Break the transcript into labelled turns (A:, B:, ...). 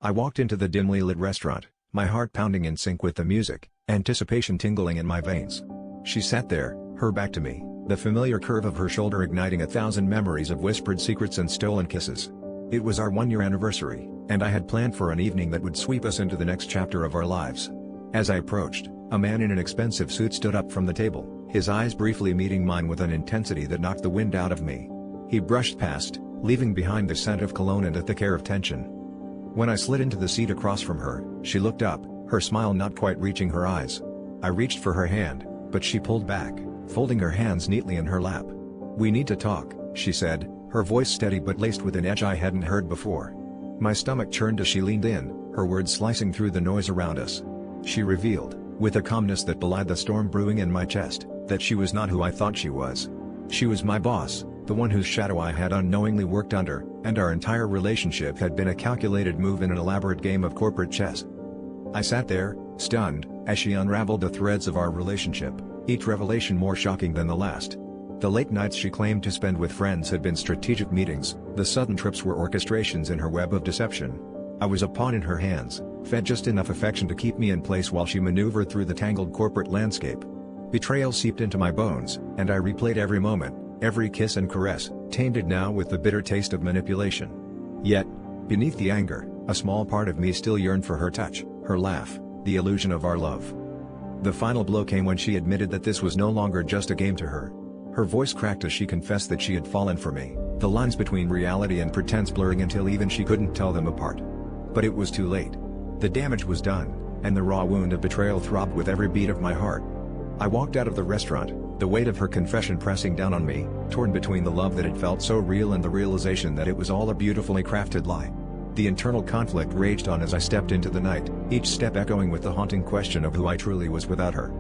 A: I walked into the dimly lit restaurant, my heart pounding in sync with the music, anticipation tingling in my veins. She sat there, her back to me, the familiar curve of her shoulder igniting 1,000 memories of whispered secrets and stolen kisses. It was our one-year anniversary, and I had planned for an evening that would sweep us into the next chapter of our lives. As I approached, a man in an expensive suit stood up from the table, his eyes briefly meeting mine with an intensity that knocked the wind out of me. He brushed past, leaving behind the scent of cologne and a thick air of tension. When I slid into the seat across from her, she looked up, her smile not quite reaching her eyes. I reached for her hand, but she pulled back, folding her hands neatly in her lap. "We need to talk," she said, her voice steady but laced with an edge I hadn't heard before. My stomach churned as she leaned in, her words slicing through the noise around us. She revealed, with a calmness that belied the storm brewing in my chest, that she was not who I thought she was. She was my boss, the one whose shadow I had unknowingly worked under, and our entire relationship had been a calculated move in an elaborate game of corporate chess. I sat there, stunned, as she unraveled the threads of our relationship, each revelation more shocking than the last. The late nights she claimed to spend with friends had been strategic meetings, the sudden trips were orchestrations in her web of deception. I was a pawn in her hands, fed just enough affection to keep me in place while she maneuvered through the tangled corporate landscape. Betrayal seeped into my bones, and I replayed every moment, every kiss and caress, tainted now with the bitter taste of manipulation. Yet, beneath the anger, a small part of me still yearned for her touch, her laugh, the illusion of our love. The final blow came when she admitted that this was no longer just a game to her. Her voice cracked as she confessed that she had fallen for me, the lines between reality and pretense blurring until even she couldn't tell them apart. But it was too late. The damage was done, and the raw wound of betrayal throbbed with every beat of my heart. I walked out of the restaurant, the weight of her confession pressing down on me, torn between the love that had felt so real and the realization that it was all a beautifully crafted lie. The internal conflict raged on as I stepped into the night, each step echoing with the haunting question of who I truly was without her.